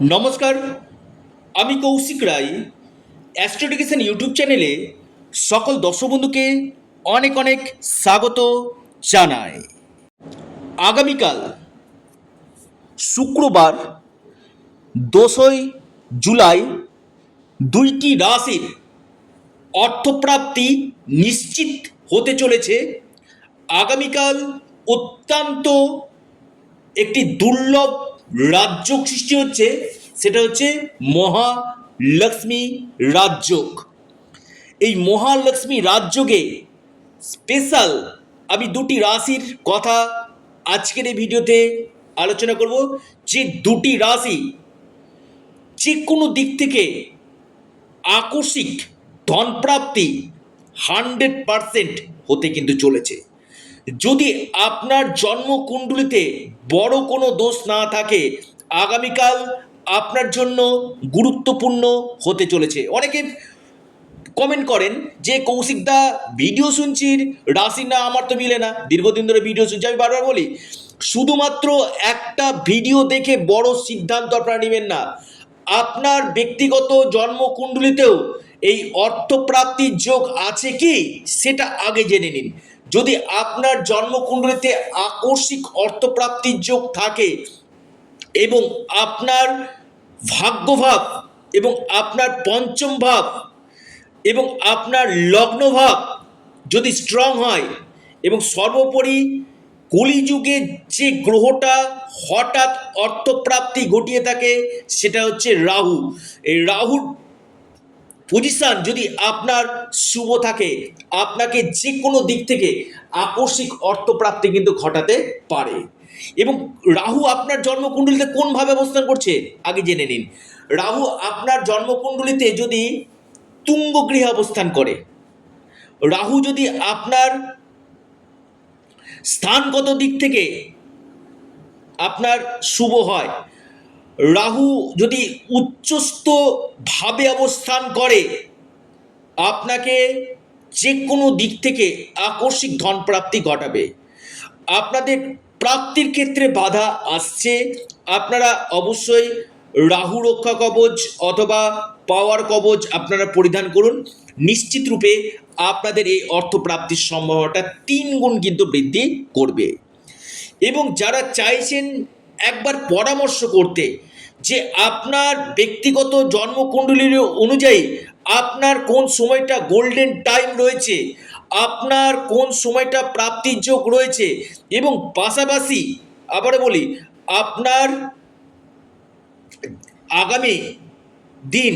নমস্কার, আমি কৌশিক রায়। অ্যাস্ট্রোডিকেশন ইউটিউব চ্যানেলে সকল দর্শক বন্ধুকে অনেক অনেক স্বাগত জানাই। আগামীকাল শুক্রবার 10ই জুলাই দুইটি রাশির অর্থপ্রাপ্তি নিশ্চিত হতে চলেছে। আগামীকাল অত্যন্ত একটি দুর্লভ রাজযোগ সৃষ্টি হচ্ছে, সেটা হচ্ছে মহালক্ষ্মী রাজযোগ। এই মহালক্ষ্মী রাজযোগে স্পেশাল আমি দুটি রাশির কথা আজকের এই ভিডিওতে আলোচনা করব, যে দুটি রাশি যে কোনো দিক থেকে আকস্মিক ধনপ্রাপ্তি 100% হতে কিন্তু চলেছে। যদি আপনার জন্মকুণ্ডলিতে বড় কোনো দোষ না থাকে, আগামীকাল আপনার জন্য গুরুত্বপূর্ণ হতে চলেছে। অনেকে কমেন্ট করেন যে কৌশিকদা ভিডিও শুনছি, রাশি না আমার তো মিলে না, দীর্ঘদিন ধরে ভিডিও শুনছি। আমি বারবার বলি, শুধুমাত্র একটা ভিডিও দেখে বড় সিদ্ধান্ত আপনারা নেবেন না। আপনার ব্যক্তিগত জন্মকুণ্ডলিতেও এই অর্থপ্রাপ্তির যোগ আছে কি সেটা আগে জেনে নিন। যদি আপনার জন্মকুণ্ডলিতে আকস্মিক অর্থপ্রাপ্তির যোগ থাকে এবং আপনার ভাগ্যভাব এবং আপনার পঞ্চম ভাব এবং আপনার লগ্নভাব যদি স্ট্রং হয়, এবং সর্বোপরি কলিযুগে যে গ্রহটা হঠাৎ অর্থপ্রাপ্তি ঘটিয়ে থাকে সেটা হচ্ছে রাহু। এই রাহুর পজিশন যদি আপনার শুভ থাকে, আপনাকে যে কোনো দিক থেকে আকস্মিক অর্থপ্রাপ্তি কিন্তু ঘটাতে পারে। এবং রাহু আপনার জন্মকুণ্ডলিতে কোনভাবে অবস্থান করছে আগে জেনে নিন। রাহু আপনার জন্মকুণ্ডলিতে যদি তুঙ্গ গৃহে অবস্থান করে, রাহু যদি আপনার স্থানগত দিক থেকে আপনার শুভ হয়, রাহু যদি উচ্চস্থ ভাবে অবস্থান করে, আপনাকে যে কোনো দিক থেকে আকস্মিক ধন প্রাপ্তি ঘটাবে। আপনাদের প্রাপ্তির ক্ষেত্রে বাধা আসছে, আপনারা অবশ্যই রাহু রক্ষা কবচ অথবা পাওয়ার কবচ আপনারা পরিধান করুন। নিশ্চিত রূপে আপনাদের এই অর্থপ্রাপ্তির সম্ভাবনাটা 3 গুণ কিন্তু বৃদ্ধি করবে। এবং যারা চাইছেন একবার পরামর্শ করতে যে আপনার ব্যক্তিগত জন্মকুণ্ডলীর অনুযায়ী আপনার কোন সময়টা গোল্ডেন টাইম রয়েছে, আপনার কোন সময়টা প্রাপ্তির যোগ রয়েছে, এবং পাশাপাশি আবারও বলি আপনার আগামী দিন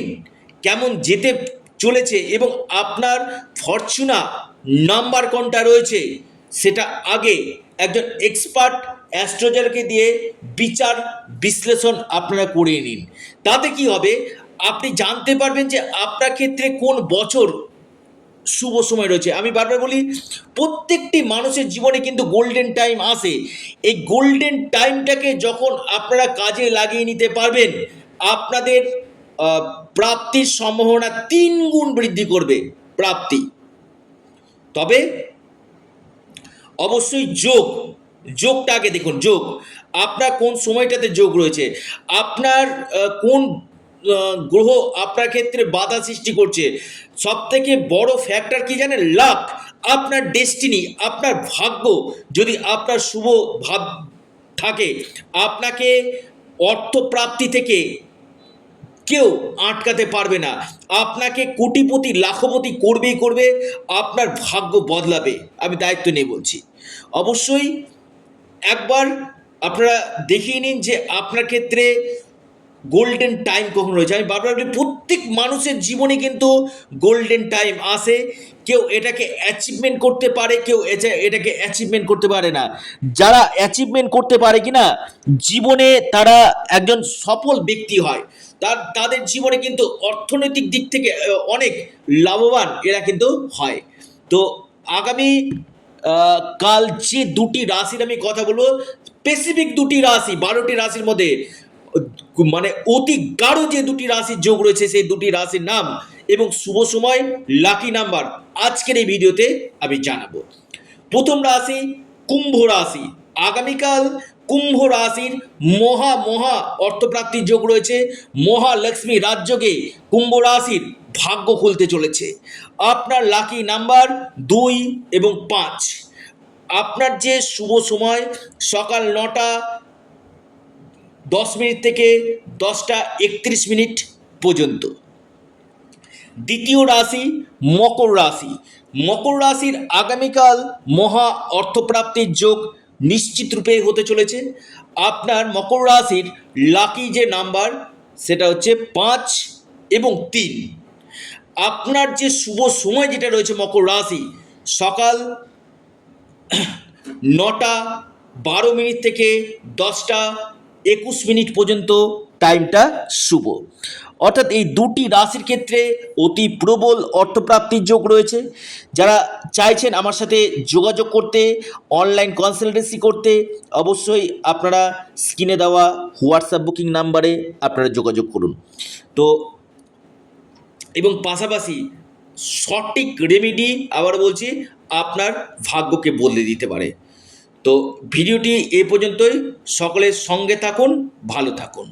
কেমন যেতে চলেছে এবং আপনার ফরচুনা নাম্বার কোনটা রয়েছে, সেটা আগে একজন এক্সপার্ট অ্যাস্ট্রোলজারকে দিয়ে বিচার বিশ্লেষণ আপনারা করে নিন। তাতে কি হবে, আপনি জানতে পারবেন যে আপনার ক্ষেত্রে কোন বছর শুভ সময় রয়েছে। আমি বারবার বলি, প্রত্যেকটি মানুষের জীবনে কিন্তু গোল্ডেন টাইম আসে। এই গোল্ডেন টাইমটাকে যখন আপনারা কাজে লাগিয়ে নিতে পারবেন, আপনাদের প্রাপ্তির সম্ভাবনা 3 গুণ বৃদ্ধি করবে প্রাপ্তি। তবে অবশ্যই যোগটা আগে দেখুন। যোগ আপনার কোন সময়টাতে যোগ রয়েছে, আপনার কোন গ্রহ আপনার ক্ষেত্রে বাধা সৃষ্টি করছে। সব থেকে বড় ফ্যাক্টর কি জানেন? লাক, আপনার ডেস্টিনি, আপনার ভাগ্য যদি আপনার শুভ ভাব থাকে, আপনাকে অর্থপ্রাপ্তি থেকে কেউ আটকাতে পারবে না। আপনাকে কোটিপতি লাখপতি করবেই করবে, আপনার ভাগ্য বদলাবে, আমি দায়িত্ব নিয়ে বলছি। অবশ্যই একবার আপনারা দেখিয়ে নিন যে আপনার ক্ষেত্রে গোল্ডেন টাইম কখন রয়েছে। আমি বারবার বলি, প্রত্যেক মানুষের জীবনে কিন্তু গোল্ডেন টাইম আসে। কেউ এটাকে অ্যাচিভমেন্ট করতে পারে, কেউ এটাকে অ্যাচিভমেন্ট করতে পারে না। যারা অ্যাচিভমেন্ট করতে পারে কিনা জীবনে তারা একজন সফল ব্যক্তি হয়, তাদের জীবনে কিন্তু অর্থনৈতিক দিক থেকে অনেক লাভবান এরা কিন্তু হয়। তো আগামী কাল যে দুটি রাশির আমি কথা বলবো, স্পেসিফিক দুটি রাশি, 12টি রাশির মধ্যে মানে অতি গাঢ় যে দুটি রাশির যোগ রয়েছে, সেই দুটি রাশির নাম এবং শুভ সময়, লাকি নাম্বার আজকের এই ভিডিওতে আমি জানাবো। প্রথম রাশি কুম্ভ রাশি। আগামীকাল কুম্ভ রাশির মহা মহা অর্থপ্রাপ্তির যোগ রয়েছে। মহালক্ষ্মী রাজযোগে কুম্ভ রাশির ভাগ্য খুলতে চলেছে। আপনার লাকি নাম্বার 2 এবং 5। আপনার যে শুভ সময় সকাল 9:10 থেকে 10:31 পর্যন্ত। দ্বিতীয় রাশি মকর রাশি। মকর রাশির আগামীকাল মহা অর্থপ্রাপ্তির যোগ নিশ্চিত রূপে হতে চলেছে। আপনার মকর রাশির লাকি যে নাম্বার সেটা হচ্ছে 5 এবং 3। আপনার যে শুভ সময় যেটা রয়েছে মকর রাশি সকাল 9:12 থেকে 10:21 পর্যন্ত টাইমটা শুভ। অর্থাৎ এই দুটি রাশির ক্ষেত্রে অতি প্রবল অর্থপ্রাপ্তির যোগ রয়েছে। যারা চাইছেন আমার সাথে যোগাযোগ করতে, অনলাইন কনসালটেন্সি করতে, অবশ্যই আপনারা স্ক্রিনে দেওয়া হোয়াটসঅ্যাপ বুকিং নাম্বারে আপনারা যোগাযোগ করুন। তো এবং পাশাপাশি সঠিক রেমেডি আবার বলছি আপনার ভাগ্যকে বদলে দিতে পারে। তো ভিডিওটি এ পর্যন্তই। সকলের সঙ্গে থাকুন, ভালো থাকুন।